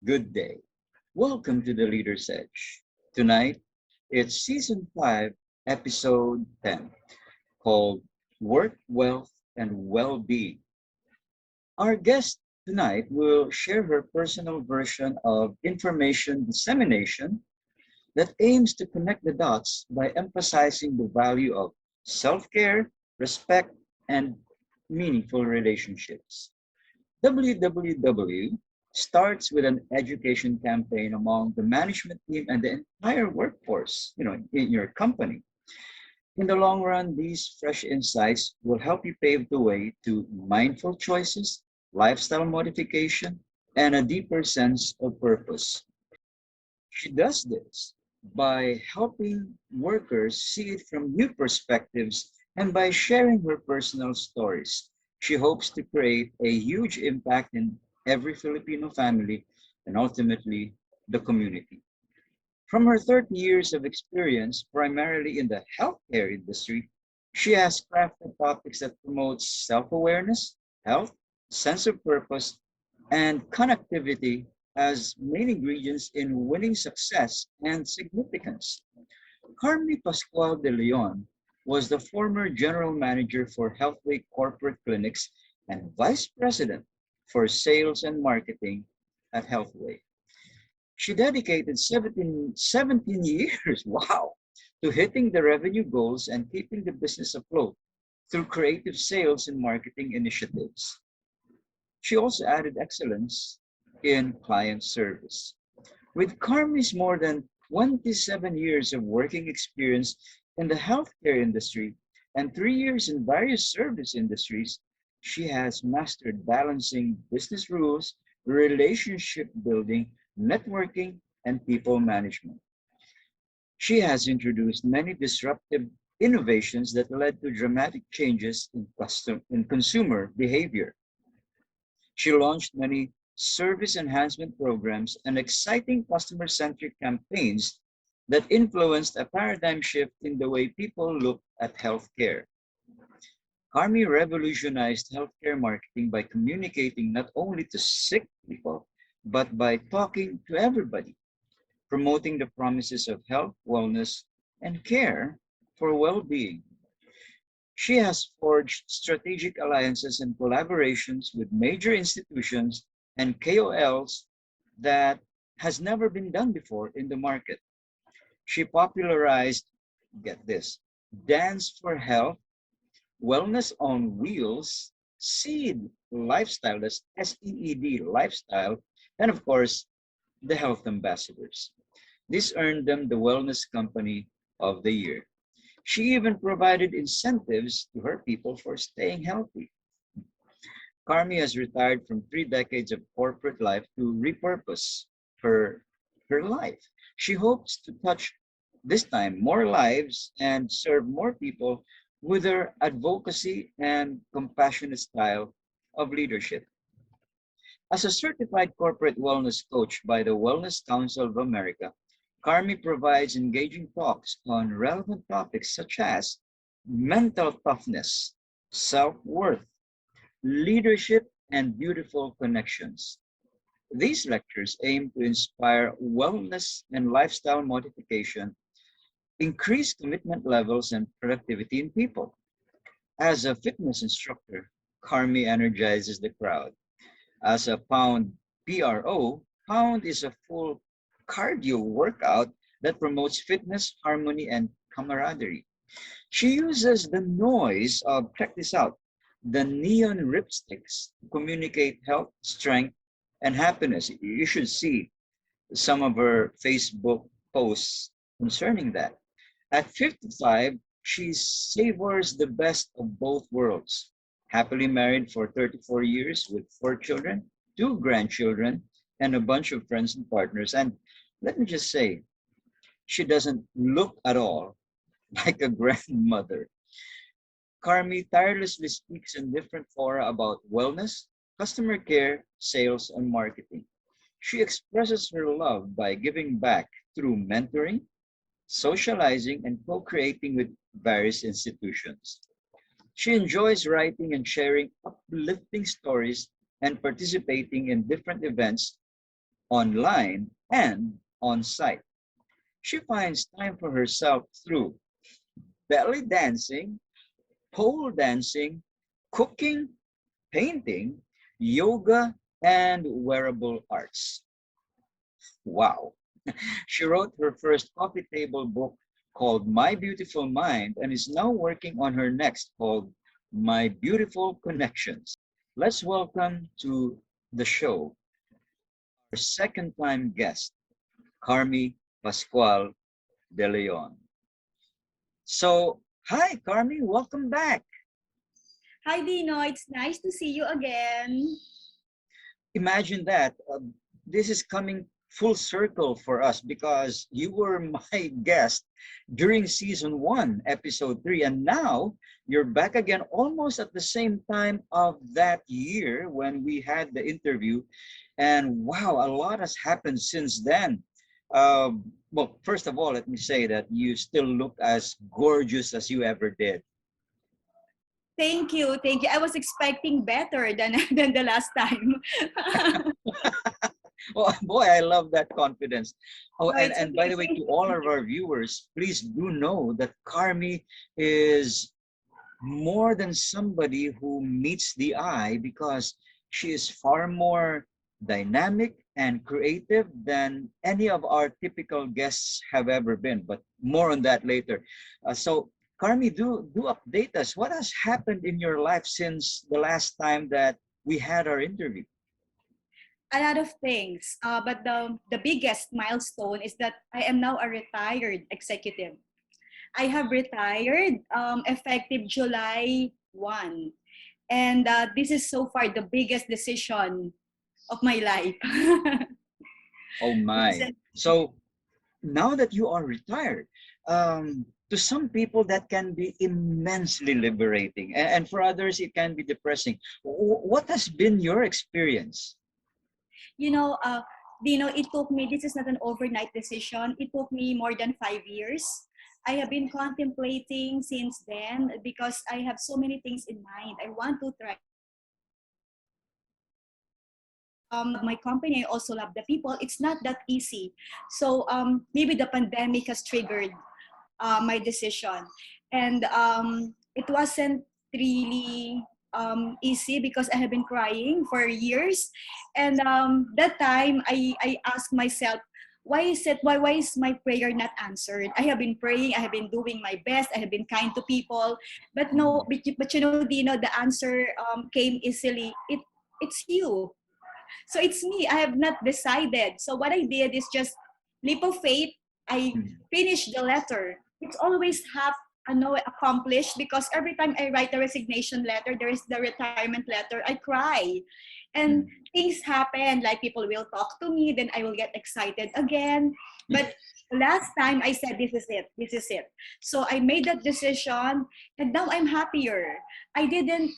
good day. Welcome to the Leader's Edge. Tonight, it's Season 5, Episode 10, called Work, Wealth, and Well-Being. Our guest tonight will share her personal version of information dissemination that aims to connect the dots by emphasizing the value of self-care, respect, and meaningful relationships. WWW starts with an education campaign among the management team and the entire workforce, in your company. In the long run, these fresh insights will help you pave the way to mindful choices, lifestyle modification, and a deeper sense of purpose. She does this by helping workers see it from new perspectives and by sharing her personal stories. She hopes to create a huge impact in every Filipino family and ultimately the community. From her 30 years of experience, primarily in the healthcare industry, she has crafted topics that promote self-awareness, health, sense of purpose, and connectivity as main ingredients in winning success and significance. Carmie Pascual De Leon was the former general manager for Healthway Corporate Clinics and vice president for sales and marketing at Healthway. She dedicated 17 years, wow, to hitting the revenue goals and keeping the business afloat through creative sales and marketing initiatives. She also added excellence in client service. With Carmi's more than 27 years of working experience in the healthcare industry and 3 years in various service industries, she has mastered balancing business rules, relationship building, networking, and people management. She has introduced many disruptive innovations that led to dramatic changes in consumer behavior. She launched many service enhancement programs and exciting customer centric campaigns that influenced a paradigm shift in the way people look at healthcare. Carmi revolutionized healthcare marketing by communicating not only to sick people, but by talking to everybody, promoting the promises of health, wellness, and care for well being. She has forged strategic alliances and collaborations with major institutions and KOLs that has never been done before in the market. She popularized, get this, Dance for Health, Wellness on Wheels, SEED lifestyle, that's SEED lifestyle, and of course, the health ambassadors. This earned them the Wellness Company of the Year. She even provided incentives to her people for staying healthy. Carmi has retired from 3 decades of corporate life to repurpose her, her life. She hopes to touch this time more lives and serve more people with her advocacy and compassionate style of leadership. As a certified corporate wellness coach by the Wellness Council of America, Carmi provides engaging talks on relevant topics such as mental toughness, self worth, leadership, and beautiful connections. These lectures aim to inspire wellness and lifestyle modification, increase commitment levels and productivity in people. As a fitness instructor, Carmi energizes the crowd. As a Pound is a full cardio workout that promotes fitness, harmony, and camaraderie. She uses the noise of, check this out, the neon ripsticks to communicate health, strength, and happiness. You should see some of her Facebook posts concerning that. At 55, she savors the best of both worlds. Happily married for 34 years with 4 children, 2 grandchildren, and a bunch of friends and partners. And let me just say, she doesn't look at all like a grandmother. Carmi tirelessly speaks in different fora about wellness, customer care, sales, and marketing. She expresses her love by giving back through mentoring, socializing, and co creating with various institutions. She enjoys writing and sharing uplifting stories and participating in different events online, and on site. She finds time for herself through belly dancing, pole dancing, cooking, painting, yoga, and wearable arts. Wow. She wrote her first coffee table book called My Beautiful Mind and is now working on her next called My Beautiful Connections. Let's welcome to the show our second time guest, Carmie Pascual De Leon. So, hi, Carmi, welcome back. Hi, Dino. It's nice to see you again. Imagine that. This is coming full circle for us because you were my guest during season one, episode three, and now you're back again almost at the same time of that year when we had the interview. And wow, a lot has happened since then. Well, first of all, let me say that you still look as gorgeous as you ever did. Thank you. Thank you. I was expecting better than, than the last time. Oh boy, I love that confidence. Oh, No, it's and by okay. the way, Thank to you. all Thank of you. our viewers, please do know that Carmi is more than somebody who meets the eye because she is far more dynamic and creative than any of our typical guests have ever been. But more on that later. So, Carmi, do update us. What has happened in your life since the last time that we had our interview? A lot of things. But the biggest milestone is that I am now a retired executive. I have retired effective July 1. And this is so far the biggest decision of my life. Oh Yes, my! So now that you are retired, to some people that can be immensely liberating, and for others it can be depressing. What has been your experience? you know, uh, it took me, this is not an overnight decision. It took me more than 5 years. I have been contemplating since then because I have so many things in mind. I want to try my company. I also love the people. It's not that easy. So maybe the pandemic has triggered my decision. And it wasn't really easy because I have been crying for years. And that time I asked myself, why is my prayer not answered? I have been praying, I have been doing my best, I have been kind to people, but no, but you know, Dino, the answer came easily. It's you. So it's me. I have not decided. So what I did is just leap of faith. I Mm, finished the letter. It's always half accomplished because every time I write the resignation letter, there is the retirement letter, I cry. And mm. things happen, like people will talk to me, then I will get excited again. But last time I said, this is it, this is it. So I made that decision and now I'm happier. I didn't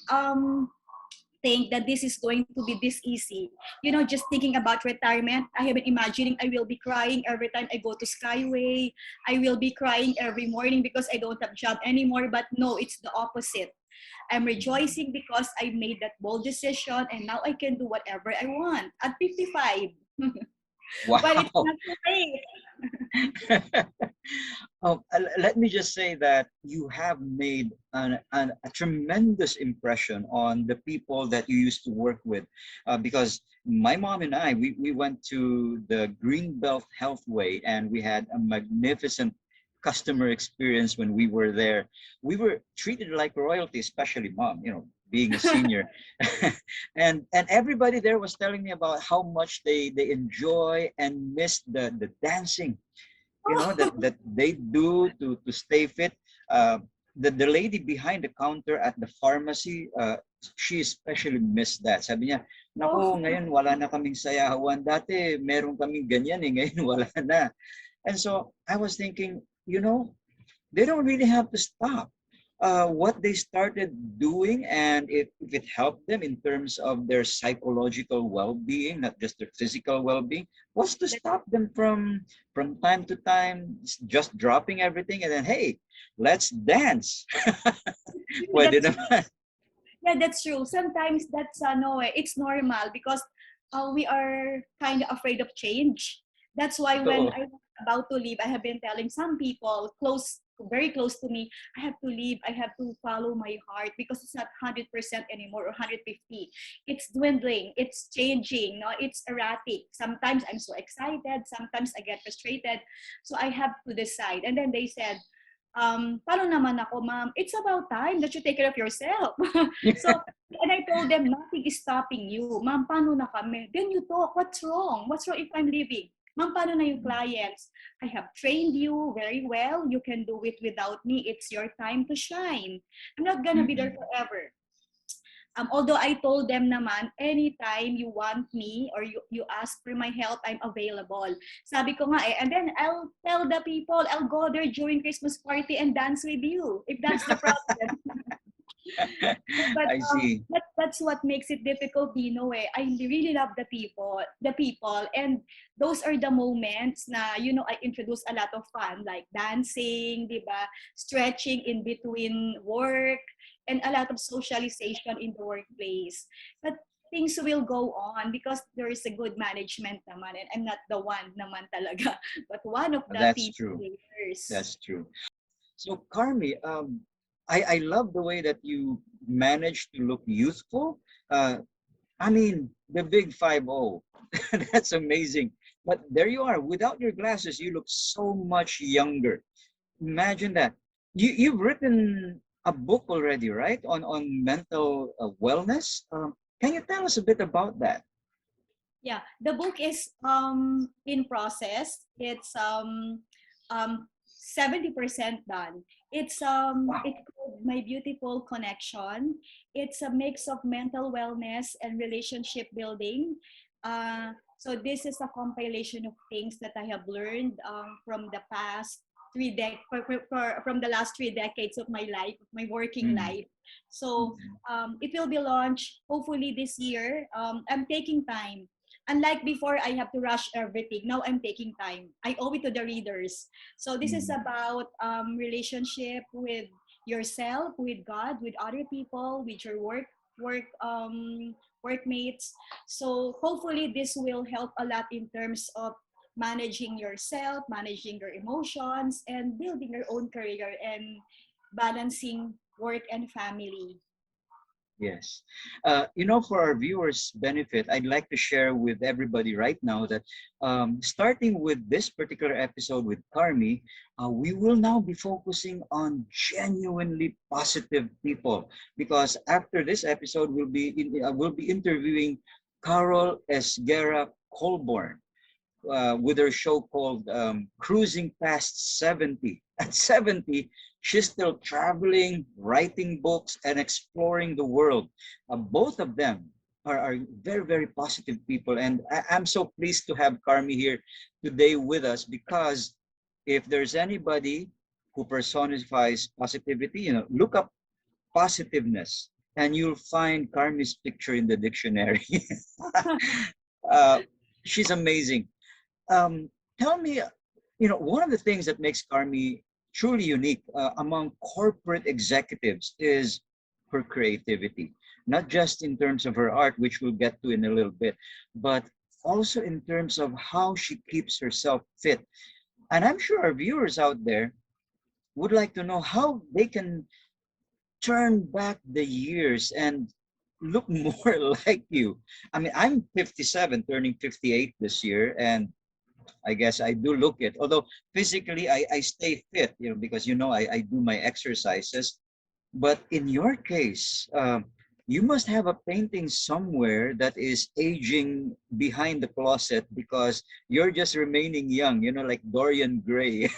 think that this is going to be this easy. You know, just thinking about retirement, I have been imagining I will be crying every time I go to Skyway. I will be crying every morning because I don't have job anymore. But no, it's the opposite. I'm rejoicing because I made that bold decision and now I can do whatever I want at 55. But it's Wow. not too late. Let me just say that you have made a tremendous impression on the people that you used to work with. Because my mom and I, we went to the Greenbelt Healthway and we had a magnificent customer experience when we were there. We were treated like royalty, especially mom, you know, being a senior. And everybody there was telling me about how much they enjoy and miss the dancing, you know, that they do to stay fit. The lady behind the counter at the pharmacy, she especially missed that. Sabi niya, naku, Oh, ngayon wala na kaming sayawan. Dati meron kaming ganyan eh, ngayon wala na. And so I was thinking, you know, they don't really have to stop. What they started doing, and if it helped them in terms of their psychological well-being, not just their physical well-being, was to that's stop them from time to time just dropping everything and then, hey, let's dance. Pwede that's naman. Yeah, that's true. Sometimes that's no, it's normal because we are kind of afraid of change. That's why when Oh, I was about to leave, I have been telling some people close, very close to me, I have to leave. I have to follow my heart because it's not 100% anymore or 150. It's dwindling. It's changing. No, it's erratic. Sometimes I'm so excited. Sometimes I get frustrated. So I have to decide. And then they said, paano naman ako, ma'am? It's about time that you take care of yourself. So, and I told them, nothing is stopping you. Ma'am, paano na kami? Then you talk, what's wrong? What's wrong if I'm leaving? Ma'am, paano na yung clients? I have trained you very well. You can do it without me. It's your time to shine. I'm not gonna be there mm-mm. forever. Although I told them naman, anytime you want me or you ask for my help, I'm available. Sabi ko nga eh, and then I'll tell the people, I'll go there during Christmas party and dance with you, if that's the problem. But I see. that's what makes it difficult, Dino. Eh. I really love the people, and those are the moments na I introduce a lot of fun like dancing, diba, stretching in between work, and a lot of socialization in the workplace. But things will go on because there is a good management naman, and I'm not the one naman talaga, but one of the That's team true. leaders. That's true. So, Carmi, I love the way that you managed to look youthful. Uh, I mean, the big 5-0. That's amazing. But there you are. Without your glasses, you look so much younger. Imagine that. You've written a book already, right? On mental wellness. Can you tell us a bit about that? Yeah, the book is in process. It's 70% done. Wow. It's called My Beautiful Connection. It's a mix of mental wellness and relationship building. So this is a compilation of things that I have learned from the past from the last 3 decades of my life, of my working Mm, life. So mm, it will be launched hopefully this year. I'm taking time. Unlike before, I have to rush everything. Now I'm taking time. I owe it to the readers. So this is mm. about relationship with yourself, with God, with other people, with your workmates. So hopefully this will help a lot in terms of managing yourself, managing your emotions, and building your own career and balancing work and family. Yes. For our viewers' benefit, I'd like to share with everybody right now that starting with this particular episode with Carmi, we will now be focusing on genuinely positive people because after this episode, we'll be interviewing Carol Esguerra Colborn with her show called Cruising Past 70. At 70, she's still traveling, writing books, and exploring the world. Both of them are very, very positive people. And I'm so pleased to have Carmi here today with us because if there's anybody who personifies positivity, look up positiveness and you'll find Carmi's picture in the dictionary. uh, she's amazing. um, Tell me, one of the things that makes Carmi truly unique among corporate executives is her creativity, not just in terms of her art, which we'll get to in a little bit, but also in terms of how she keeps herself fit. And I'm sure our viewers out there would like to know how they can turn back the years and look more like you. I mean, I'm 57, turning 58 this year, and I guess I do look it. Although physically I stay fit, because I do my exercises. But in your case, you must have a painting somewhere that is aging behind the closet because you're just remaining young, like Dorian Gray.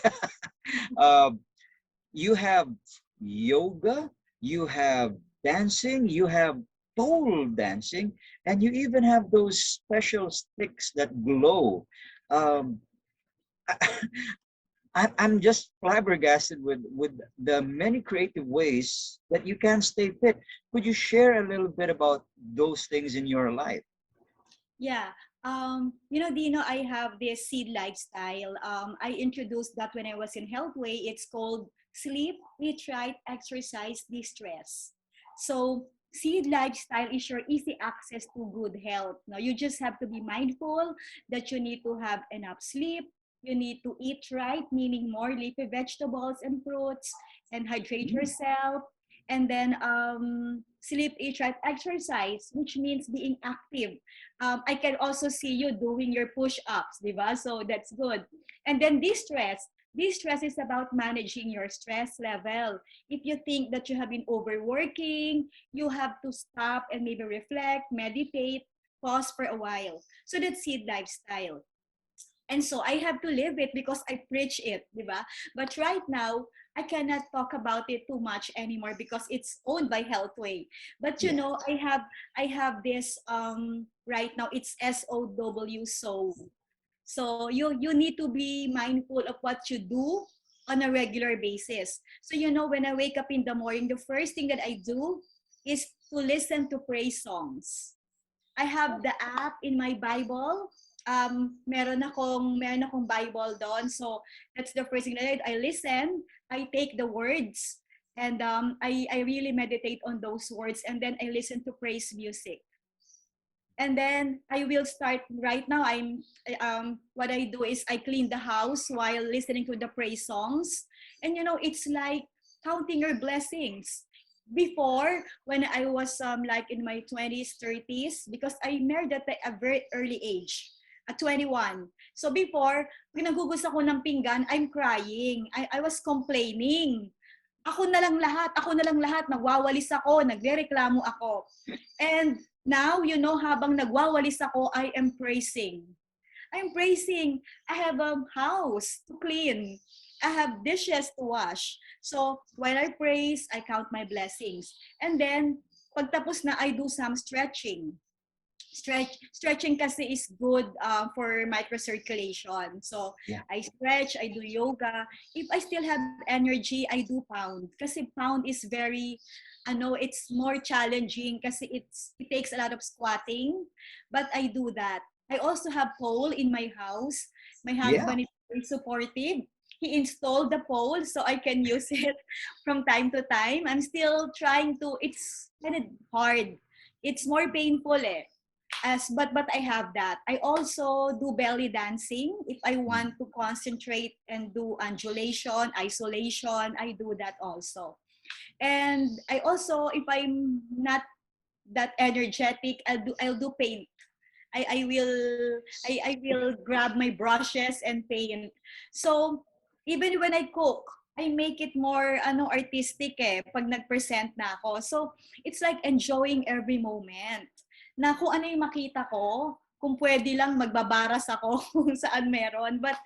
um, you have yoga, you have dancing, you have pole dancing, and you even have those special sticks that glow. Um, I'm just flabbergasted with the many creative ways that you can stay fit. Could you share a little bit about those things in your life? Yeah. Dino, I have this seed lifestyle. I introduced that when I was in Healthway. It's called Sleep, Eat Right, Exercise, De-stress. So seed lifestyle is your easy access to good health. No, you just have to be mindful that you need to have enough sleep. You need to eat right, meaning more leafy vegetables and fruits, and hydrate Mm. yourself. And then sleep, eat right, exercise, which means being active. I can also see you doing your push-ups, diba? So that's good. And then distress. Distress is about managing your stress level. If you think that you have been overworking, you have to stop and maybe reflect, meditate, pause for a while. So that's seed lifestyle. And so I have to live it because I preach it, di ba? But right now, I cannot talk about it too much anymore because it's owned by Healthway. But you Yeah. know, I have this right now. It's SOW, so you need to be mindful of what you do on a regular basis. So you know, when I wake up in the morning, the first thing that I do is to listen to praise songs. I have the app in my Bible. Meron akong Bible doon. So that's the first thing that I listen. I take the words and I really meditate on those words, and then I listen to praise music. And then I will start right now. What I do is I clean the house while listening to the praise songs. And you know, it's like counting your blessings. Before, when I was like in my 20s, 30s, because I married at a very early age, at 21. So before, when nagugus ako ng pinggan, I'm crying. I was complaining. Ako na lang lahat, nagwawalis ako, nagrereklamo ako. And now, you know, habang nagwawalis ako, I am praising. I'm praising. I have a house to clean. I have dishes to wash. So, while I praise, I count my blessings. And then, pagtapos na, I do some stretching. Stretching kasi is good for microcirculation. So, Yeah. I stretch, I do yoga. If I still have energy, I do pound. Kasi pound is very, it's more challenging kasi it takes a lot of squatting. But I do that. I also have pole in my house. My Yeah. husband is very supportive. He installed the pole so I can use it from time to time. I'm still trying to, it's kind of hard. It's more painful eh. But I have that. I also do belly dancing if I Mm. want to concentrate and do undulation, isolation. I do that also. And I also, if I'm not that energetic, I'll do paint. I will grab my brushes and paint. So even when I cook, I make it more artistic pag nag-present na ako. So it's like enjoying every moment. Na kung ano yung makita ko, kung pwede lang magbabaras ako kung saan meron. But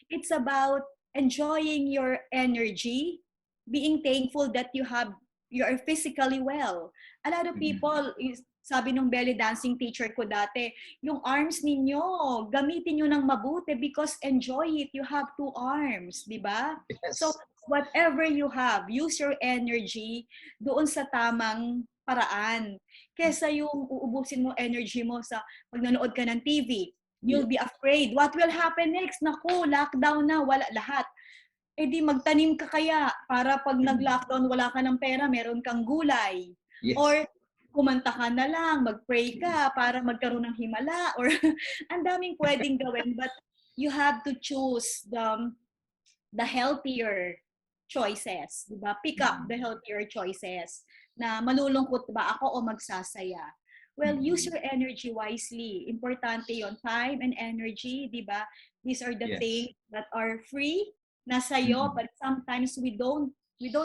it's about enjoying your energy, being thankful that you are physically well. A lot of Mm. people, sabi nung belly dancing teacher ko dati, yung arms ninyo, gamitin nyo ng mabuti because enjoy it. You have two arms, di ba? So, Yes. whatever you have, use your energy doon sa tamang paraan. Kesa yung uubusin mo energy mo sa pag nanood ka ng TV, Yeah. you'll be afraid. What will happen next? Naku, lockdown na, wala lahat. Eh di magtanim ka kaya para pag Mm. nag-lockdown wala ka ng pera, meron kang gulay. Yes. Or kumanta ka na lang, mag-pray ka para magkaroon ng himala or ang daming pwedeng gawin, but you have to choose the healthier choices, di ba? Pick up Mm. the healthier choices na malulungkot ba ako o magsasaya. Well, use Mm. your energy wisely. Importante yon, time and energy, di ba? These are the Yes. things that are free na sa'yo, Mm. but sometimes we don't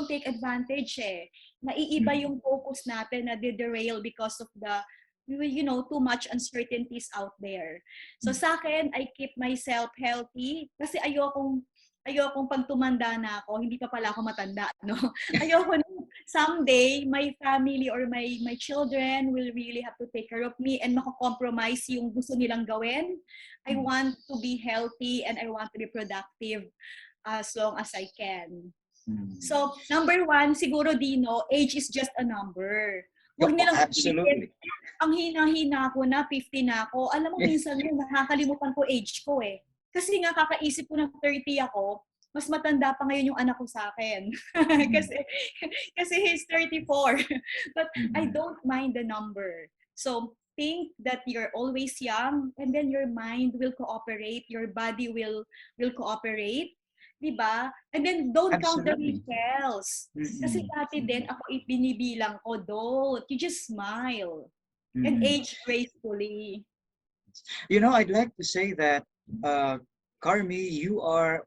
take advantage eh. Naiiba Mm. yung focus natin na derail because of too much uncertainties out there. So Mm. sa akin, I keep myself healthy kasi ayokong pag tumanda na ako, hindi pa pala ako matanda, no? Ayoko na someday, my family or my children will really have to take care of me and mako-compromise yung gusto nilang gawin. I Mm. want to be healthy and I want to be productive as long as I can. Mm. So, number one, siguro Dino, age is just a number. Yeah, Huwag oh, nilang isipin, absolutely. ang hina-hina ko na, 50 na ako. Alam mo, minsan nga, nakakalimutan ko age ko eh. Kasi nga, kakaisip ko ng 30 ako, mas matanda pa ngayon yung anak ko sa akin. Mm-mm. kasi, kasi he's 34. But I Mm-mm. don't mind the number. So, think that you're always young and then your mind will cooperate, your body will cooperate. Diba? And then don't count the Absolutely. wrinkles. Kasi Mm-mm. dati din Mm-mm. ako binibilang ko, don't. You just smile and Mm-mm. age gracefully. I'd like to say that, uh, Carmi, you are,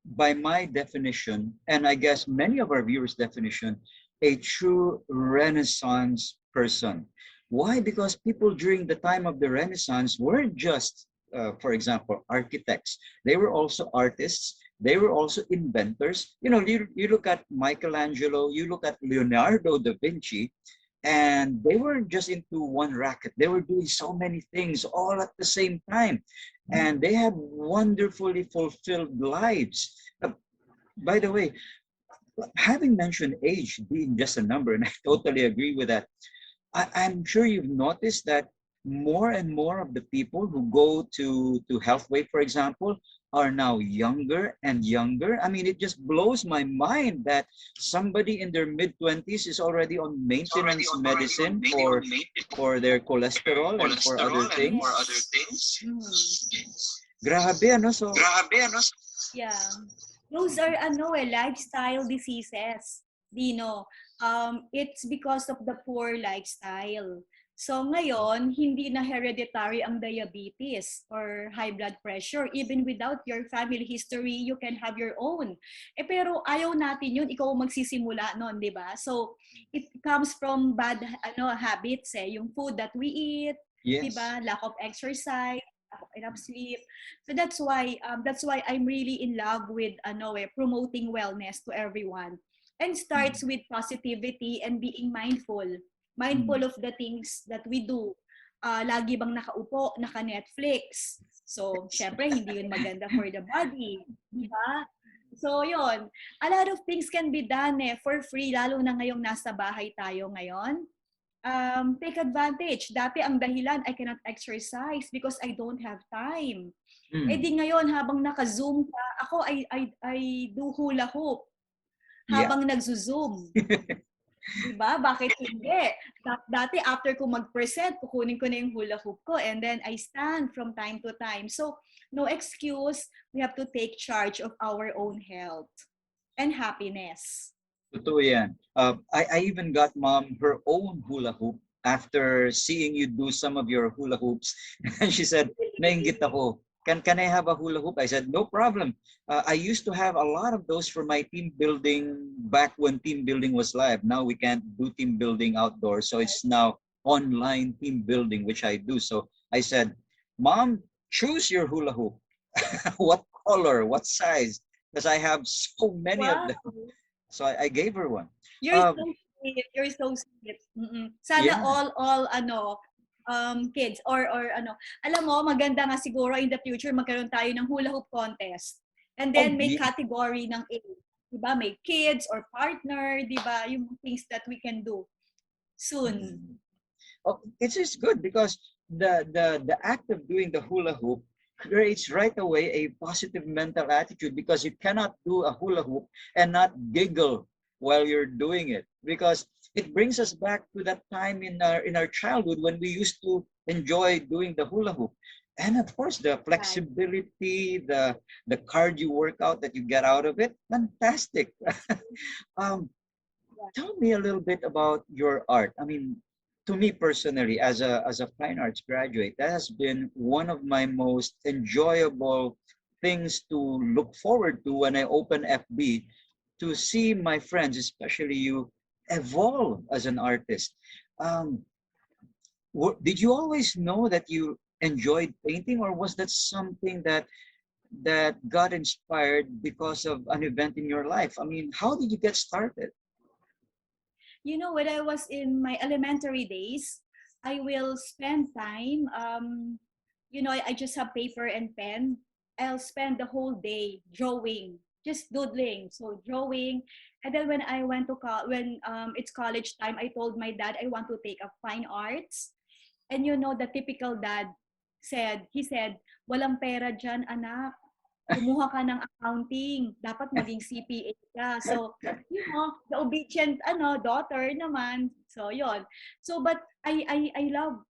by my definition, and I guess many of our viewers' definition, a true Renaissance person. Why? Because people during the time of the Renaissance weren't just, for example, architects. They were also artists. They were also inventors. You look at Michelangelo, you look at Leonardo da Vinci, and they were just into one racket. They were doing so many things all at the same time, and they had wonderfully fulfilled lives. By the way, having mentioned age being just a number, and I totally agree with that, I'm sure you've noticed that more and more of the people who go to Healthway, for example, are now younger and younger. I mean, it just blows my mind that somebody in their mid 20s is already on maintenance medicine for their cholesterol and for other things. Yes. Mm. Grabe, ano? So, Yeah. Those are lifestyle diseases. Dino, it's because of the poor lifestyle. So ngayon, hindi na hereditary ang diabetes or high blood pressure. Even without your family history, you can have your own. Pero ayaw natin yun, ikaw magsisimula nun, di ba? So it comes from bad habits yung food that we eat, di yes. ba? Lack of exercise, lack of enough sleep. So that's why I'm really in love with promoting wellness to everyone. And starts Mm, with positivity and being mindful. mm, Mindful of the things that we do. Lagi bang nakaupo, naka-Netflix? So, syempre, hindi yun maganda for the body. Di ba? So, yon. A lot of things can be done for free, lalo na ngayong nasa bahay tayo ngayon. Take advantage. Dati ang dahilan, I cannot exercise because I don't have time. Eh mm. di ngayon, habang naka-Zoom ka, ako I do hula hoop Yeah. habang nagzo-Zoom. Diba? Bakit hindi? Dati after ko mag-present, kukunin ko na yung hula hoop ko and then I stand from time to time. So, no excuse. We have to take charge of our own health and happiness. Totoo yan. I even got mom her own hula hoop after seeing you do some of your hula hoops. And she said, nainggit ako. Can I have a hula hoop? I said, no problem. I used to have a lot of those for my team building back when team building was live. Now we can't do team building outdoors. So it's now online team building, which I do. So I said, Mom, choose your hula hoop. What color? What size? Because I have so many of Wow! them. So I gave her one. You're Um, so sweet. You're so sweet. Mm-mm. Sana yeah. all kids or alam mo maganda nga siguro in the future magkaroon tayo ng hula hoop contest. And Oh, then may yeah. category ng age. 'Di ba? May kids or partner, 'di ba? Yung things that we can do soon. Mm. Oh, it's just good because the act of doing the hula hoop creates right away a positive mental attitude, because you cannot do a hula hoop and not giggle while you're doing it, because it brings us back to that time in our childhood when we used to enjoy doing the hula hoop. And of course the Right. flexibility, the cardio workout that you get out of it, fantastic. um Tell me a little bit about your art. I mean, to me personally, as a fine arts graduate, that has been one of my most enjoyable things to look forward to when I open FB, to see my friends, especially you, evolve as an artist. Um, did you always know that you enjoyed painting, or was that something that got inspired because of an event in your life? I mean, how did you get started? When I was in my elementary days, I will spend time. I just have paper and pen. I'll spend the whole day drawing, just doodling. So drawing, and then when I went to when it's college time, I told my dad I want to take a fine arts. And the typical dad he said, walang pera dyan, anak. kumuha ka ng accounting, dapat maging CPA ka. So, the obedient daughter naman. So, yon. So, but I love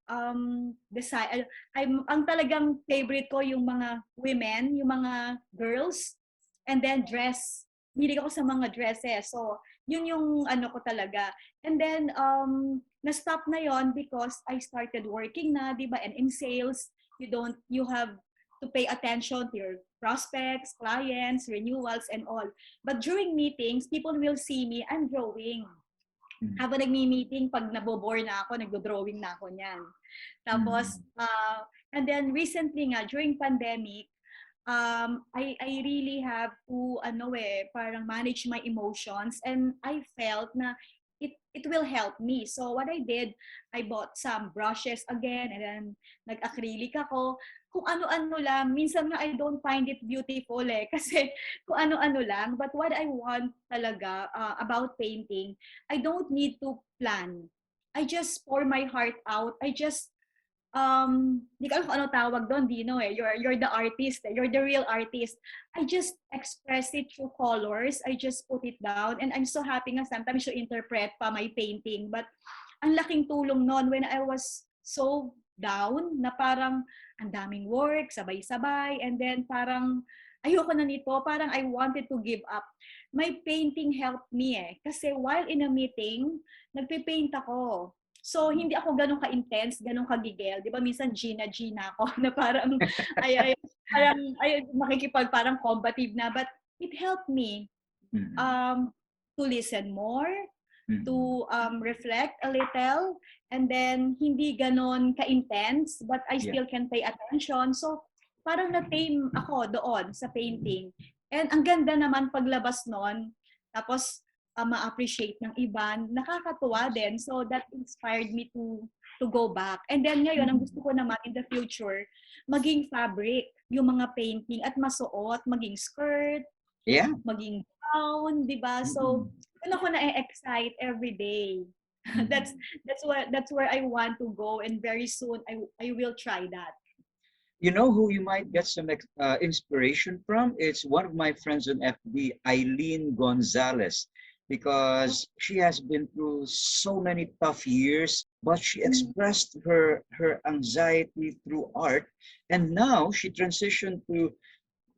design. Ang talagang favorite ko yung mga women, yung mga girls, and then dress. Hilig ako sa mga dresses. So, yun yung ano ko talaga. And then, na-stop na yon because I started working na, di ba? And in sales, you have to pay attention to your prospects, clients, renewals, and all. But during meetings, people will see me, I'm drawing. Mm. Habang nagmi-meeting, pag nabobore na ako, nagdo-drawing na ako niyan. Tapos, Mm. and then recently nga, during pandemic, I really have to parang manage my emotions, and I felt na it will help me. So what I did, I bought some brushes again, and then nag-acrylic ako. Kung ano-ano lang, minsan nga I don't find it beautiful kasi kung ano-ano lang. But what I want talaga about painting, I don't need to plan. I just pour my heart out. I just di ko alam kung ano tawag doon, Dino eh. You're the artist, eh. You're the real artist. I just express it through colors. I just put it down. And I'm so happy nga sometimes you interpret pa my painting. But ang laking tulong noon when I was so down na parang ang daming work, sabay-sabay. And then parang ayoko na nito. Parang I wanted to give up. My painting helped me eh. Kasi while in a meeting, nagpe-paint ako. So, hindi ako ganun ka-intense, ganun kagigil. Di ba, minsan Gina ako na parang, makikipag parang combative na. But it helped me Mm. um, to listen more, Mm. to reflect a little, and then hindi ganon ka-intense, but I Yeah. still can pay attention. So, parang na-tame ako doon sa painting. And ang ganda naman paglabas nun, tapos ma-appreciate ng iba, nakakatuwa din. So, that inspired me to go back. And then ngayon, ang gusto Mm. ko naman in the future, maging fabric, yung mga painting at masuot, maging skirt, Yeah. maging gown, 'di ba? Mm. So, doon ako na-excite every day. Mm. that's that's where I want to go, and very soon I will try that. You know who you might get some inspiration from? It's one of my friends on FB, Eileen Gonzalez, because she has been through so many tough years, but she Mm. expressed her anxiety through art, and now she transitioned to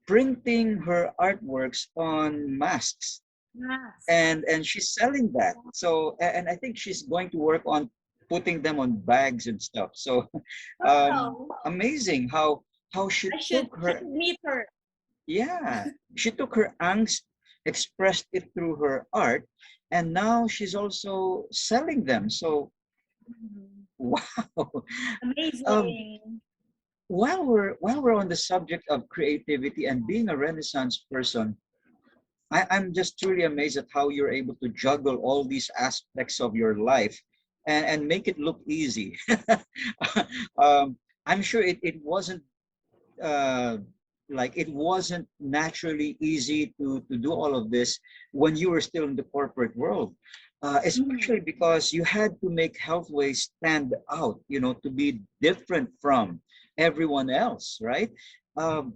printing her artworks on masks, Yes. and she's selling that. So and I think she's going to work on putting them on bags and stuff. So Wow. amazing how she took I her, should meet her. yeah, she took her angst, expressed it through her art, and now she's also selling them. So Mhm. wow. um Amazing. while we're on the subject of creativity and being a renaissance person, I'm just truly amazed at how you're able to juggle all these aspects of your life and make it look easy. I'm sure it wasn't uh, it wasn't naturally easy to do all of this when you were still in the corporate world, Mhm. especially because you had to make Healthway stand out, to be different from everyone else, right? Um,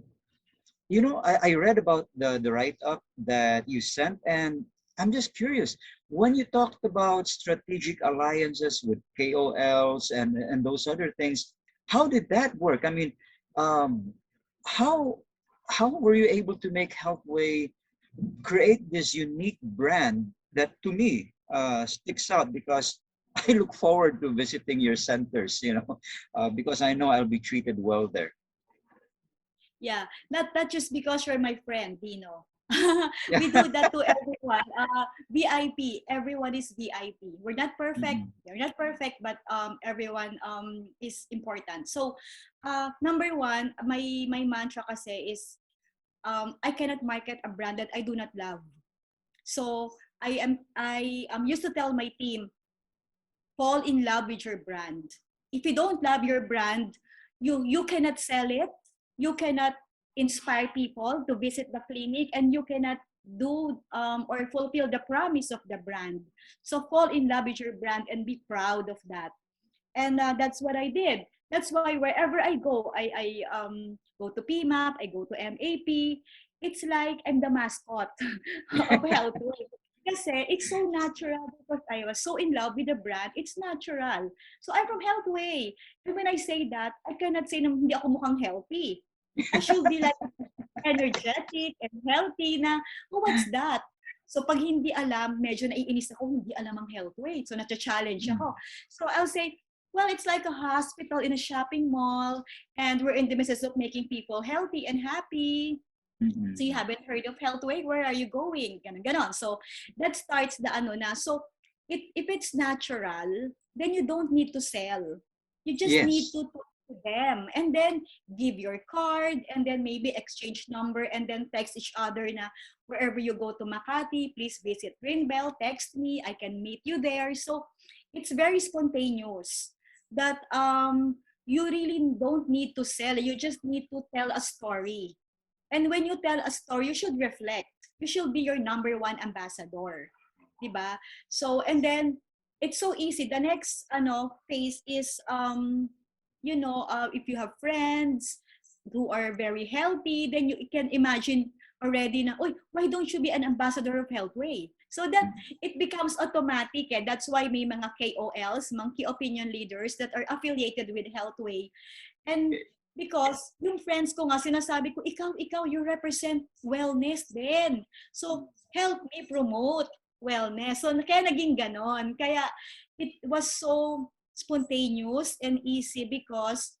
I read about the write-up that you sent, and I'm just curious. When you talked about strategic alliances with KOLs and those other things, how did that work? I mean, um, how how were you able to make Healthway create this unique brand that to me sticks out because I look forward to visiting your centers, because I know I'll be treated well there. Yeah, not just because you're my friend, Dino. Yeah. We do that to everyone. VIP, everyone is VIP. We're not perfect. Mm-mm. They're not perfect, but everyone is important. So, number one, my mantra kasi is I cannot market a brand that I do not love. So I used to tell my team, fall in love with your brand. If you don't love your brand, you cannot sell it. You cannot inspire people to visit the clinic, and you cannot do or fulfill the promise of the brand. So fall in love with your brand and be proud of that. And that's what I did. That's why wherever I go, I go to PMAP, I go to MAP. It's like I'm the mascot of Healthway. Kasi it's so natural because I was so in love with the brand. It's natural. So I'm from Healthway. And when I say that, I cannot say na hindi ako mukhang healthy. I should be like energetic and healthy na, oh, what's that? So pag hindi alam, medyo naiinis ako, hindi alam ang health weight. So na-challenge ako. So I'll say, well, it's like a hospital in a shopping mall, and we're in the business of making people healthy and happy. So you haven't heard of Healthway? Where are you going? Ganon, ganon. So that starts the ano na. So if it's natural, then you don't need to sell. You just need Yes. to talk to them and then give your card and then maybe exchange number and then text each other na wherever you go to Makati, please visit Greenbelt, text me, I can meet you there. So it's very spontaneous that you really don't need to sell. You just need to tell a story. And when you tell a story, you should reflect. You should be your number one ambassador. Diba? So, and then, it's so easy. The next phase is, if you have friends who are very healthy, then you can imagine already na, oy, why don't you be an ambassador of Healthway? So that it becomes automatic. Eh? That's why may mga KOLs, mga key opinion leaders that are affiliated with Healthway. And because yung friends ko nga, sinasabi ko, ikaw, you represent wellness din. So, help me promote wellness. So, kaya naging ganon. Kaya, it was so spontaneous and easy because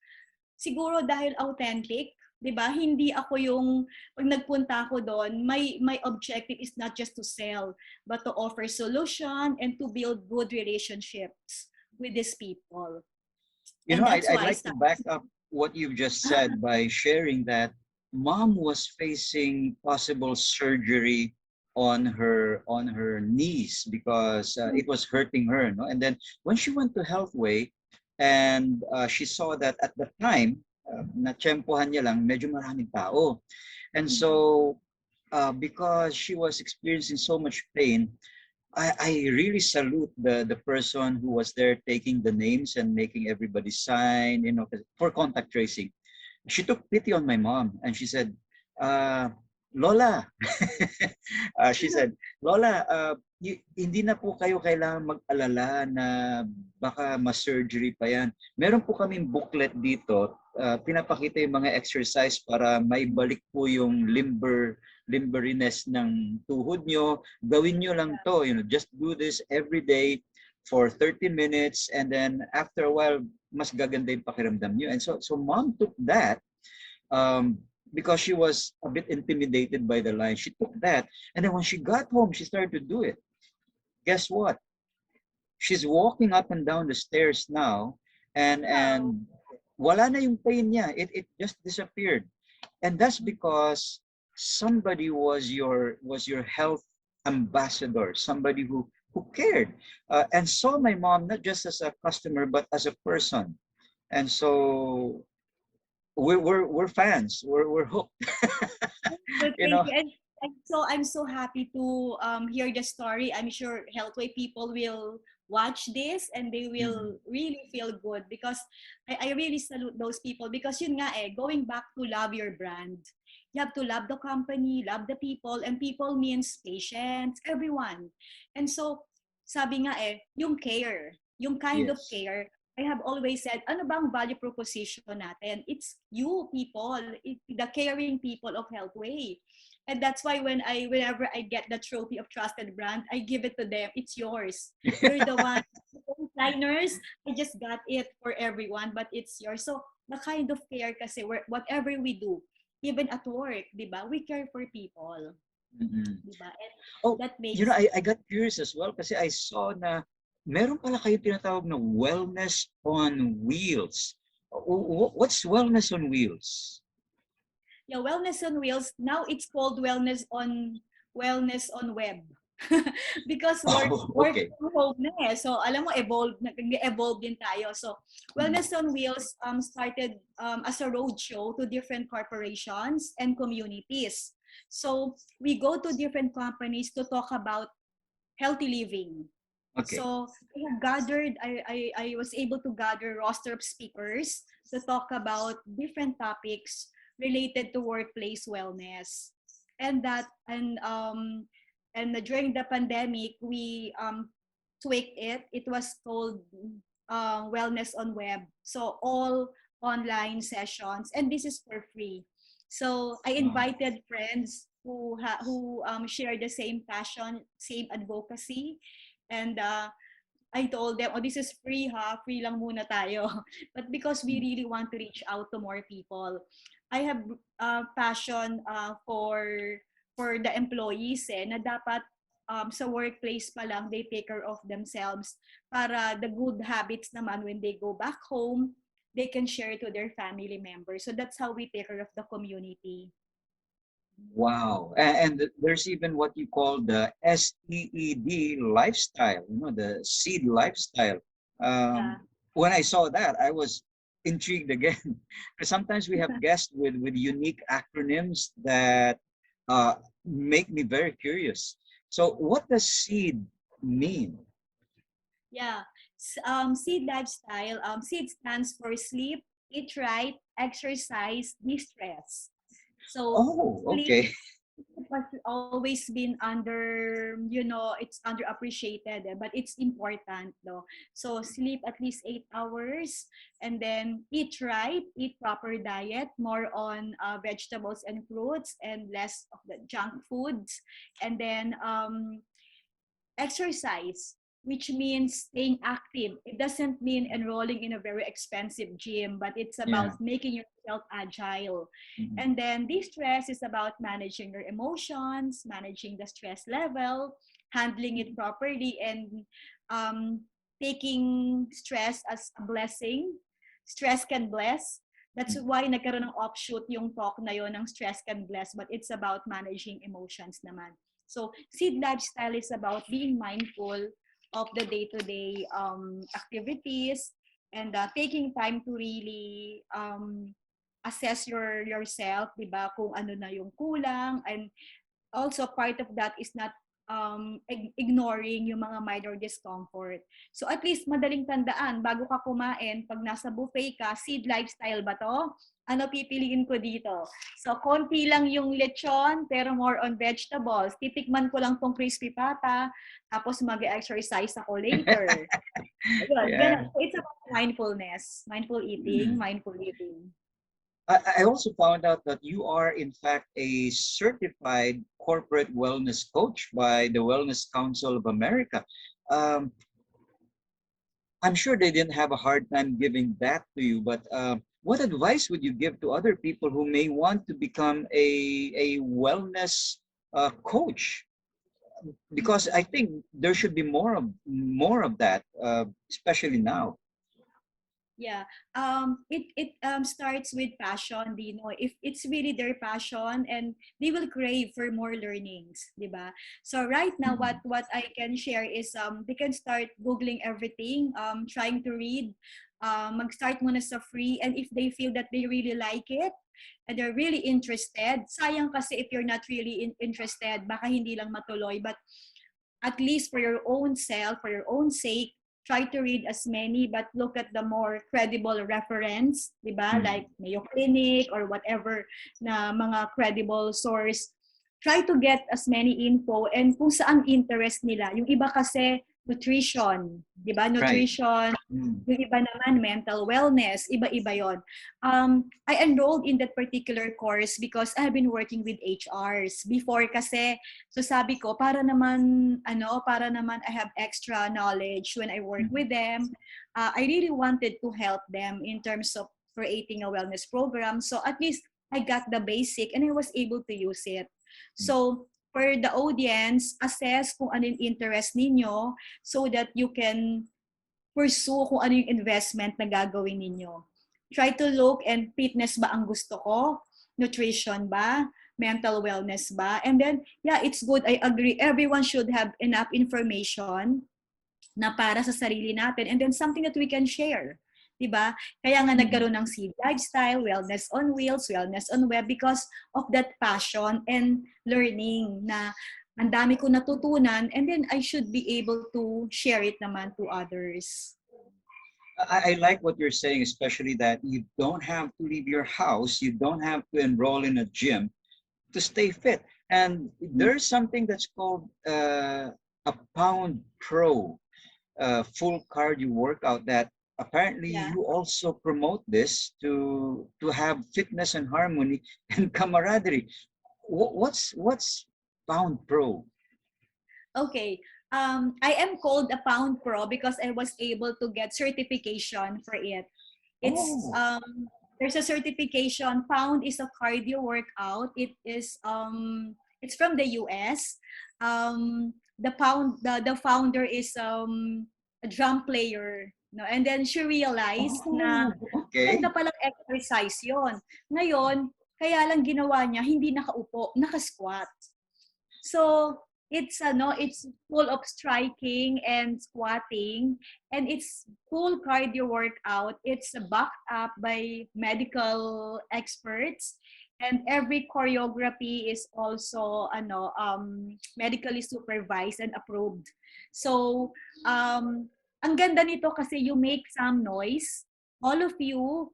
siguro dahil authentic, 'di ba? Hindi ako yung pag nagpunta ako doon, my objective is not just to sell, but to offer solution and to build good relationships with these people. You And know, that's I'd why I like to back up what you've just said by sharing that mom was facing possible surgery on her knees because it was hurting her, no? And then when she went to Healthway and she saw that at the time na tiyempohan niya lang medyo maraming tao. And so because she was experiencing so much pain, I really salute the person who was there taking the names and making everybody sign, you know, for contact tracing. She took pity on my mom and she said, Lola, she said, Lola, hindi na po kayo kailangan mag-alala na baka ma-surgery pa yan. Meron po kaming booklet dito, pinapakita yung mga exercise para maibalik po yung limberiness ng tuhod nyo. Gawin nyo lang to, you know, just do this every day for 30 minutes and then after a while, mas gaganda yung pakiramdam nyo. And so mom took that because she was a bit intimidated by the line. She took that and then when she got home, she started to do it. Guess what? She's walking up and down the stairs now wow. and wala na yung pain niya. It just disappeared. And that's because somebody was your health ambassador, somebody who cared and saw my mom not just as a customer but as a person. And so we're fans. We're hooked. But You thank know. you. And I'm so happy to hear the story. I'm sure Healthway people will watch this and they will Mhm. really feel good because I really salute those people because yun nga going back to love your brand. You have to love the company, love the people, and people means patients, everyone. And so, sabi nga yung care, yung kind of Yes. care, I have always said, ano bang value proposition natin? It's you people, the caring people of Healthway. And that's why whenever I get the trophy of trusted brand, I give it to them. It's yours. You're the one. Liners, I just got it for everyone, but it's yours. So the kind of care kasi whatever we do, even at work, di ba? We care for people, Mhm. di ba? And Oh, that you know, makes I got curious as well kasi I saw na meron pala kayo tinatawag na wellness on wheels. What's wellness on wheels? yeah, wellness on wheels. Now it's called wellness on web. Because Oh, work okay. from home na So alam mo nag-evolve din tayo. So Mm. Wellness on Wheels started as a roadshow to different corporations and communities. So we go to different companies to talk about healthy living. Okay. So I have gathered, I was able to gather roster of speakers to talk about different topics related to workplace wellness. And that and during the pandemic we tweaked it. It was called wellness on web. So all online sessions, and this is for free. So I Wow. invited friends who share the same passion, same advocacy, and I told them, oh, this is free ha, free lang muna tayo. But because we Mm. really want to reach out to more people, I have passion for the employees na dapat sa workplace pa lang they take care of themselves para the good habits naman when they go back home, they can share to their family members. So that's how we take care of the community. Wow. And there's even what you call the SEED lifestyle, the seed lifestyle. Yeah. When I saw that, I was intrigued again. Because sometimes we have guests with unique acronyms that make me very curious. So, what does seed mean? Yeah. Seed lifestyle. Seed stands for sleep, eat right, exercise, de-stress. So Oh, sleep okay. has always been under, it's underappreciated, but it's important though. So sleep at least 8 hours, and then eat right, eat proper diet, more on vegetables and fruits, and less of the junk foods, and then exercise, which means staying active. It doesn't mean enrolling in a very expensive gym, but it's Yeah. about making yourself agile. Mhm. And then de-stress is about managing your emotions, managing the stress level, handling it properly, and um, taking stress as a blessing. Stress can bless. That's Mhm. why nagkaroon ng offshoot yung talk na yon ng stress can bless, but it's about managing emotions naman. So seed lifestyle is about being mindful of the day-to-day activities, and taking time to really assess yourself, 'di ba? Kung ano na yung kulang, and also part of that is not ignoring yung mga minor discomfort. So at least madaling tandaan bago ka kumain, pag nasa buffet ka, seed lifestyle ba to? Ano pipiliin ko dito? So konti lang yung lechon pero more on vegetables. Titikman ko lang tong crispy pata tapos mag-exercise ako later. Ayun, Yeah. ganun. So it's about mindfulness, mindful eating, Mm. mindful living. I also found out that you are, in fact, a certified corporate wellness coach by the Wellness Council of America. Um, I'm sure they didn't have a hard time giving that to you, but what advice would you give to other people who may want to become a wellness coach? Because I think there should be more of that, especially now. Yeah. It starts with passion, Dino. If it's really their passion, and they will crave for more learnings, 'di ba? So right now Mm. what I can share is they can start googling everything, trying to read, mag-start muna sa free, and if they feel that they really like it and they're really interested, sayang kasi if you're not really interested, baka hindi lang matuloy, but at least for your own self, for your own sake, try to read as many, but look at the more credible reference, di ba? Mm. Like Mayo Clinic or whatever na mga credible source. Try to get as many info and kung saan interest nila. Yung iba kasi nutrition, di ba? Right. Nutrition, Mm. yung iba naman mental wellness, iba-iba yon. I enrolled in that particular course because I've been working with HRs before kasi. So sabi ko, para naman I have extra knowledge when I work Mm. with them. I really wanted to help them in terms of creating a wellness program. So at least I got the basic and I was able to use it. Mm. So for the audience, assess kung ano yung interest ninyo so that you can pursue kung ano yung investment na gagawin ninyo. Try to look, and fitness ba ang gusto ko? Nutrition ba? Mental wellness ba? And then, yeah, it's good. I agree. Everyone should have enough information na para sa sarili natin, and then something that we can share. Diba? Kaya nga Mm. nagkaroon ng seed lifestyle, wellness on wheels, wellness on web because of that passion and learning na ang dami ko natutunan, and then I should be able to share it naman to others. I like what you're saying, especially that you don't have to leave your house, you don't have to enroll in a gym to stay fit. And there's something that's called a Pound Pro full cardio workout that apparently Yeah. you also promote this to have fitness and harmony and camaraderie. What's Pound Pro? Okay. I am called a Pound Pro because I was able to get certification for it. It's Oh, there's a certification. Pound is a cardio workout. It's from the US. The founder is a drum player, no? And then she realized na oh, maganda okay. palang exercise 'yon. Ngayon, kaya lang ginawa niya hindi nakaupo, naka-squat. So it's full of striking and squatting, and it's full cardio workout. It's backed up by medical experts, and every choreography is also medically supervised and approved. So ang ganda nito kasi you make some noise, all of you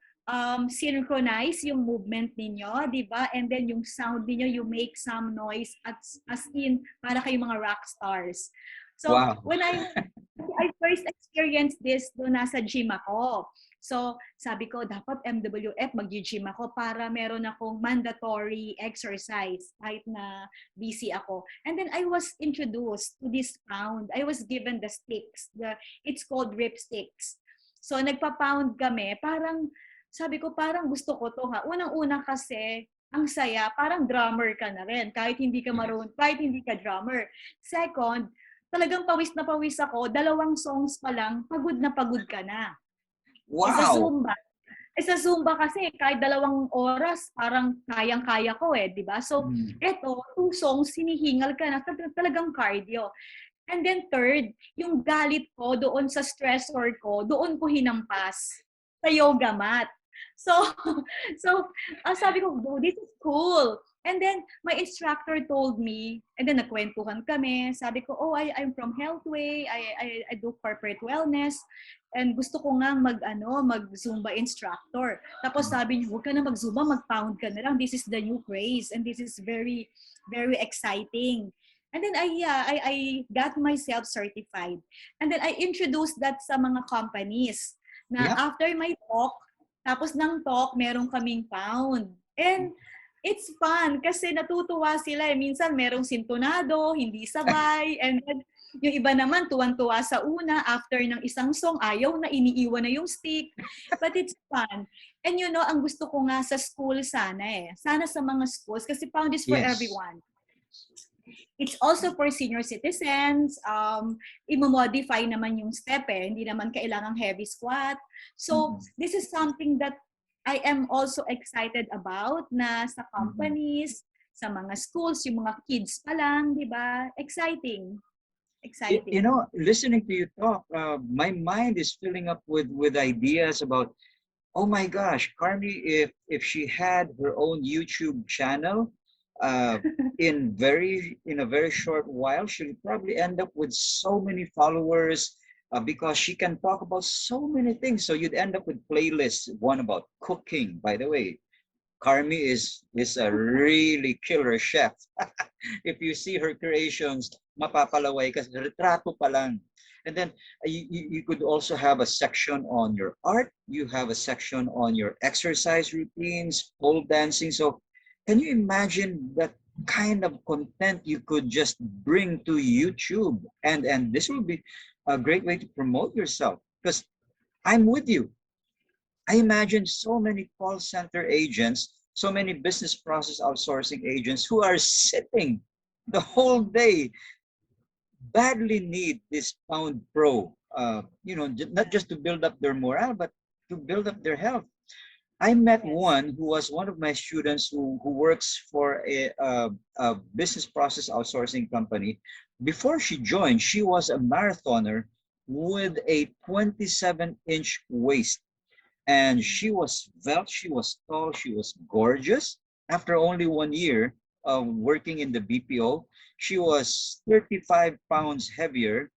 synchronize yung movement ninyo, di ba? And then yung sound ninyo, you make some noise as in para kayong mga rock stars. So Wow. when I first experienced this doon nasa gym ako. So sabi ko, dapat MWF mag-gym ako para meron akong mandatory exercise kahit na busy ako. And then I was introduced to this pound. I was given the sticks. It's called rip sticks. So nagpa-pound kami, parang sabi ko parang gusto ko to ha. Unang-una kasi ang saya, parang drummer ka na rin kahit hindi ka kahit hindi ka drummer. Second, talagang pawis na pawis ako, 2 songs pa lang, pagod na pagod ka na. Isa Wow. Zumba. Sa Zumba kasi kahit 2 oras, parang kayang-kaya ko eh, di ba? So, Mm. eto, 2 songs, hinihingal ka na, talagang cardio. And then third, yung galit ko doon sa stressor ko, doon ko hinampas sa yoga mat. So, sabi ko, oh, this is cool. And then, my instructor told me, and then nagkwentuhan kami. Sabi ko, oh, I'm from Healthway. I do corporate wellness. And gusto ko nga mag-Zumba instructor. Tapos sabi niya, huwag ka na mag-Zumba, mag-pound ka na lang. This is the new craze. And this is very, very exciting. And then I got myself certified. And then I introduced that sa mga companies na Yeah. after my talk, tapos ng talk, meron kaming pound. And it's fun kasi natutuwa sila. Minsan merong sintonado, hindi sabay. And then yung iba naman tuwan-tuwa sa una, after ng isang song, ayaw na, iniiwan na yung stick. But it's fun. And ang gusto ko nga sa school sana eh. Sana sa mga schools kasi pound is for Yes. everyone. It's also for senior citizens. I-modify naman yung step eh. Hindi naman kailangang heavy squat. So, this is something that I am also excited about na sa companies, sa mga schools, yung mga kids pa lang, di ba? Exciting. You Exciting. know, listening to you talk, my mind is filling up with ideas about, oh my gosh, Carmi, if she had her own YouTube channel, uh, in a very short while, she'll probably end up with so many followers because she can talk about so many things. So you'd end up with playlists, one about cooking, by the way. Carmi is a really killer chef. If you see her creations, mapapalaway kasi retrato pa lang. And then you could also have a section on your art. You have a section on your exercise routines, pole dancing. So can you imagine that kind of content you could just bring to YouTube? And this will be a great way to promote yourself because I'm with you. I imagine so many call center agents, so many business process outsourcing agents who are sitting the whole day badly need this Pound Pro, not just to build up their morale, but to build up their health. I met Yes. one who was one of my students who works for a business process outsourcing company. Before she joined, she was a marathoner with a 27-inch waist. And she was svelte, she was tall, she was gorgeous. After only 1 year, working in the BPO. She was 35 pounds heavier,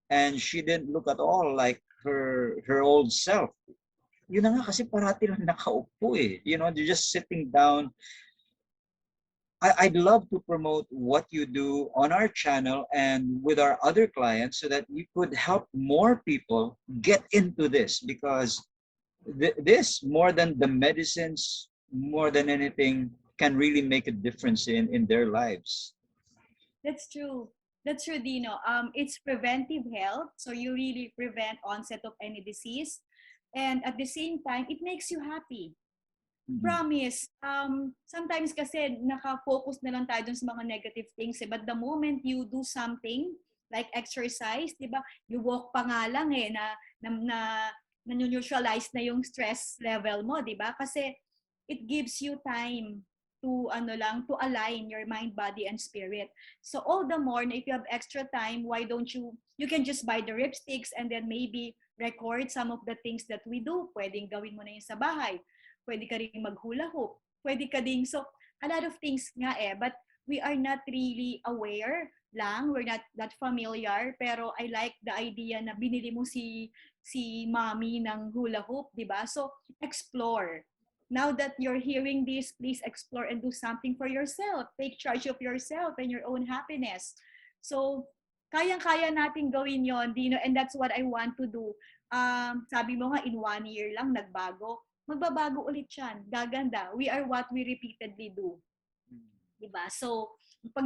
and she didn't look at all like her old self. Yun na nga kasi parati lang nakaupo eh. You know, you're just sitting down. I'd love to promote what you do on our channel and with our other clients so that you could help more people get into this, because this, more than the medicines, more than anything, can really make a difference in their lives. That's true. That's true, Dino. It's preventive health, so you really prevent onset of any disease, and at the same time, it makes you happy. Mhm. Promise. Sometimes kasi naka-focus na lang tayo dun sa mga negative things eh. But the moment you do something like exercise, di ba? You walk pa nga lang eh, na neutralize na yung stress level mo, di ba? Kasi it gives you time to to align your mind, body, and spirit. So all the more na if you have extra time, why don't you can just buy the ripsticks and then maybe record some of the things that we do. Pwedeng gawin mo na yun sa bahay, pwede ka rin maghula hoop, pwede ka ding, so a lot of things nga eh, but we are not really aware lang, we're not that familiar, pero I like the idea na binili mo si mommy ng hula hoop, di ba? So explore. Now that you're hearing this, please explore and do something for yourself. Take charge of yourself and your own happiness. So, kayang-kaya natin gawin yon, Dino, and that's what I want to do. Sabi mo nga, in 1 year lang, nagbago, magbabago ulit yan. Gaganda. We are what we repeatedly do. Diba? So,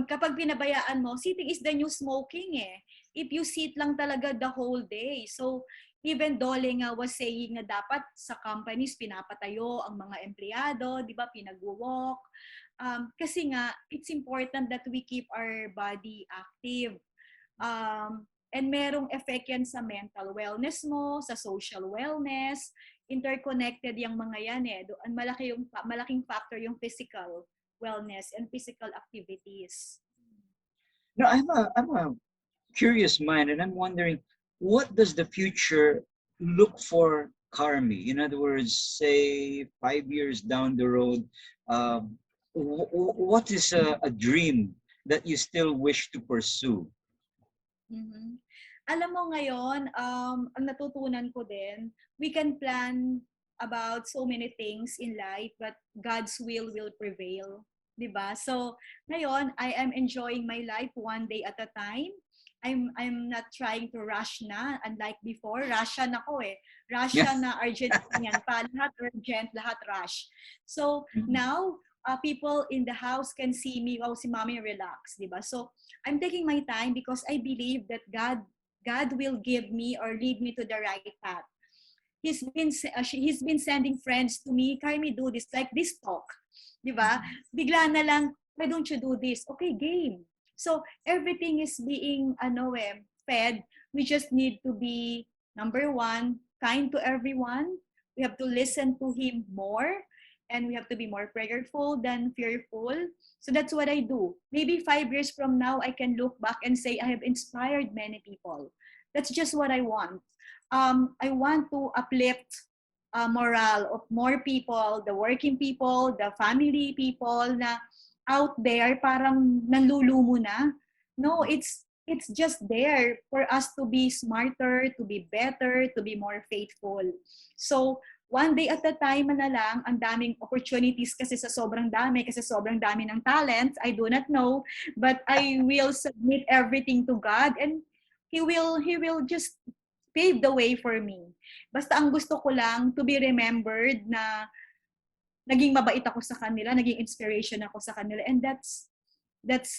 kapag pinabayaan mo, sitting is the new smoking eh. If you sit lang talaga the whole day. So, even Dole nga was saying na dapat sa companies pinapatayo ang mga empleyado, di ba, pinag-walk. Kasi nga, it's important that we keep our body active. And merong effect yan sa mental wellness mo, sa social wellness, interconnected yung mga yan eh. Malaking factor yung physical wellness and physical activities. No, I'm a curious mind, and I'm wondering, what does the future look for Carmi? In other words, say 5 years down the road, what is a dream that you still wish to pursue? Mm-hmm. Alam mo ngayon, ang natutunan ko din, we can plan about so many things in life, but God's will prevail. 'Di ba? So, ngayon, I am enjoying my life one day at a time. I'm not trying to rush na, unlike before. Russian ako eh. Yeah. Russia na Argentinian pa. Lahat urgent, lahat rush. So, now, people in the house can see me, oh, si mommy relax, di ba? So, I'm taking my time because I believe that God will give me or lead me to the right path. He's been sending friends to me, Carmi, do this, like this talk. Di ba? Bigla na lang, why don't you do this? Okay, game. So, everything is being, fed. We just need to be, number one, kind to everyone. We have to listen to him more. And we have to be more prayerful than fearful. So that's what I do. Maybe 5 years from now, I can look back and say, I have inspired many people. That's just what I want. I want to uplift morale of more people, the working people, the family people na out there parang nanlulumo na. No, it's just there for us to be smarter, to be better, to be more faithful. So, one day at a time na lang, ang daming opportunities kasi sobrang dami ng talents, I do not know, but I will submit everything to God and He will just pave the way for me. Basta ang gusto ko lang to be remembered na naging mabait ako sa kanila, naging inspiration ako sa kanila, and that's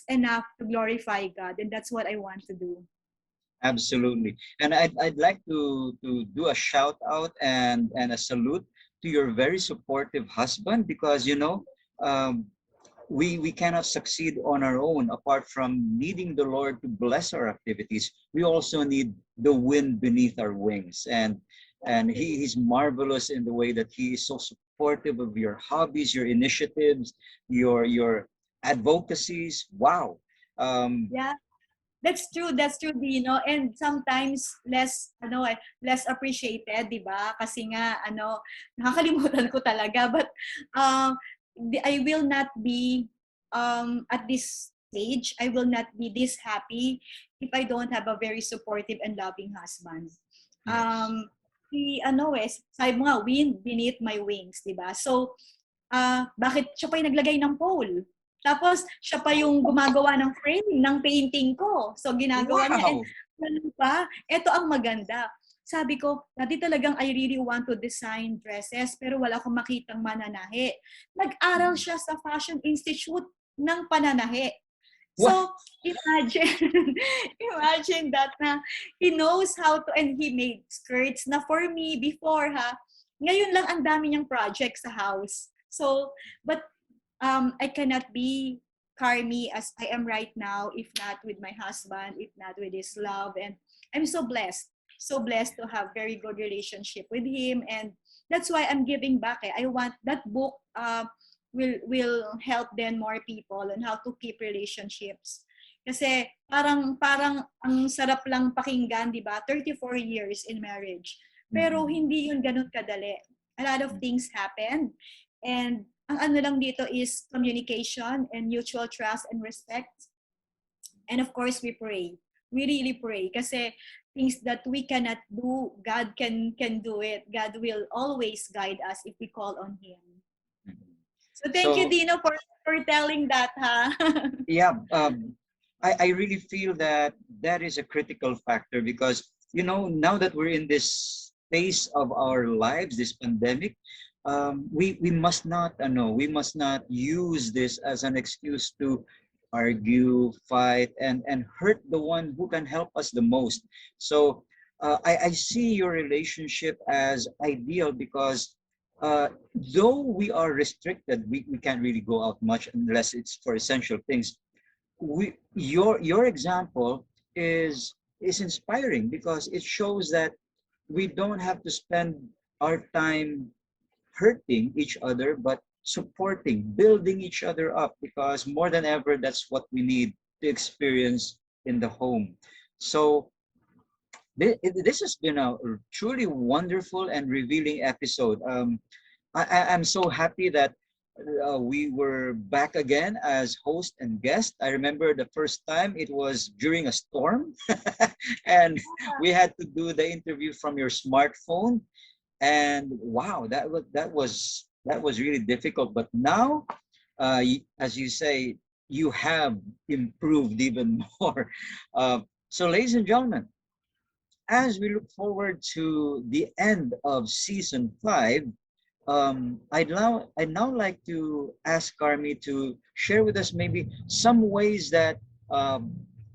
enough to glorify God, and that's what I want to do. Absolutely. And I'd like to do a shout out and a salute to your very supportive husband, because um, we cannot succeed on our own apart from needing the Lord to bless our activities. We also need the wind beneath our wings, and he's marvelous in the way that he is so supportive of your hobbies, your initiatives, your advocacies. Wow. Yeah, that's true, Dino. And sometimes less appreciated, 'di ba? Kasi nga nakakalimutan ko talaga, but I will not be at this stage, I will not be this happy if I don't have a very supportive and loving husband. Yes. Sabi mo nga, wind beneath my wings, di ba? So, bakit siya pa yung naglagay ng pole? Tapos, siya pa yung gumagawa ng frame, ng painting ko. So, ginagawa niya. And, Wow. ano pa, ito ang maganda. Sabi ko, dati talagang I really want to design dresses, pero wala akong makitang mananahi. Nag-aral Mhm. siya sa Fashion Institute ng pananahi. Wow. So, imagine, imagine that na he knows how to, and he made skirts na for me before, ha. Ngayon lang ang dami niyang project sa house. So, but I cannot be Carmi as I am right now if not with my husband, if not with his love. And I'm so blessed to have very good relationship with him. And that's why I'm giving back. I want that book will help then more people on how to keep relationships. Kasi parang ang sarap lang pakinggan, di ba? 34 years in marriage. Pero Mhm. hindi yun ganun kadali. A lot of things happened. And ang ano lang dito is communication and mutual trust and respect. And of course, we pray. We really pray. Kasi things that we cannot do, God can do it. God will always guide us if we call on Him. Mhm. So thank you, So Dino, for telling that, ha? yeah, I really feel that that is a critical factor because now that we're in this phase of our lives, this pandemic, we must not we must not use this as an excuse to argue, fight, and hurt the one who can help us the most. So I see your relationship as ideal because though we are restricted, we can't really go out much unless it's for essential things. Your example is inspiring because it shows that we don't have to spend our time hurting each other but supporting, building each other up, because more than ever that's what we need to experience in the home. So this has been a truly wonderful and revealing episode. I'm so happy that we were back again as host and guest. I remember the first time it was during a storm, and we had to do the interview from your smartphone. And wow, that was really difficult. But now, as you say, you have improved even more. So, ladies and gentlemen, as we look forward to the end of season 5, I'd now like to ask Carmi to share with us maybe some ways that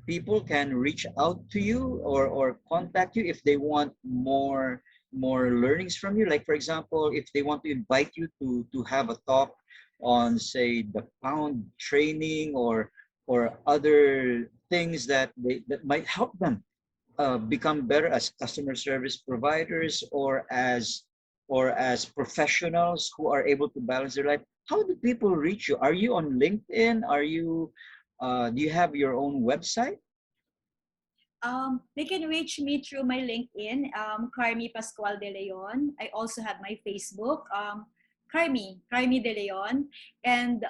people can reach out to you or contact you if they want more learnings from you. Like for example, if they want to invite you to have a talk on say the pound training or other things that might help them become better as customer service providers or as professionals who are able to balance their life. How do people reach you? Are you on LinkedIn? Do you have your own website? They can reach me through my LinkedIn, Carmie Pascual De Leon. I also have my Facebook, Carmie De Leon. And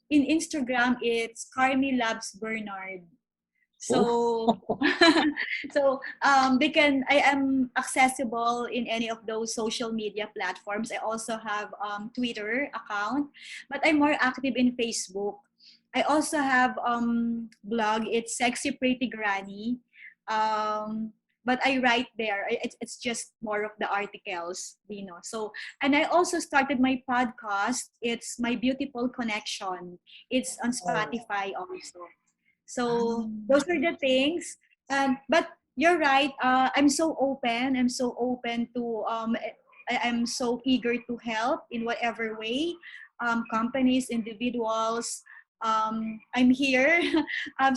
in Instagram, it's Carmie Labs Bernard. Oh, So, I am accessible in any of those social media platforms. I also have Twitter account, but I'm more active in Facebook. I also have blog. It's Sexy Pretty Granny. But I write there. It's just more of the articles, you know. So, and I also started my podcast. It's My Beautiful Connection. It's on Spotify also. So those are the things. But you're right. I'm so open. I'm so open to. I'm so eager to help in whatever way. Companies, individuals. I'm here.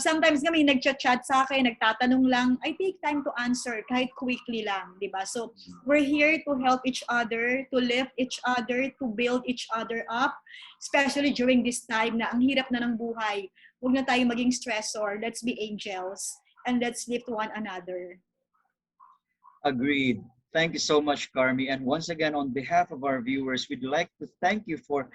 Sometimes kami nagchat-chat sa akin, nagtatanong lang. I take time to answer kahit quickly lang, di ba? So we're here to help each other, to lift each other, to build each other up, especially during this time na ang hirap na ng buhay. Huwag na tayo maging stressor. Let's be angels and let's lift one another. agreed. Thank you so much, Carmi. And once again, on behalf of our viewers, we'd like to thank you for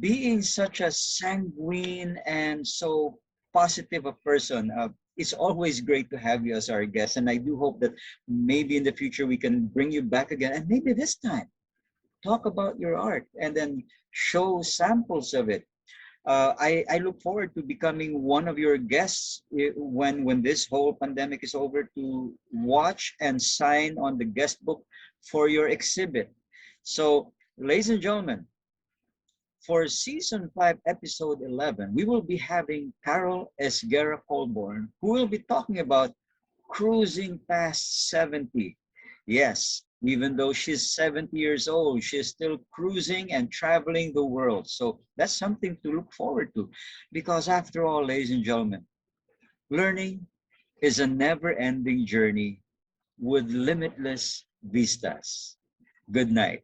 being such a sanguine and so positive a person. It's always great to have you as our guest. And I do hope that maybe in the future we can bring you back again. And maybe this time, talk about your art and then show samples of it. I look forward to becoming one of your guests when this whole pandemic is over to watch and sign on the guest book for your exhibit. So, ladies and gentlemen, for season 5, episode 11, we will be having Carol Esguerra Colborn, who will be talking about cruising past 70. Yes, even though she's 70 years old, she's still cruising and traveling the world. So that's something to look forward to. Because after all, ladies and gentlemen, learning is a never ending journey with limitless vistas. Good night.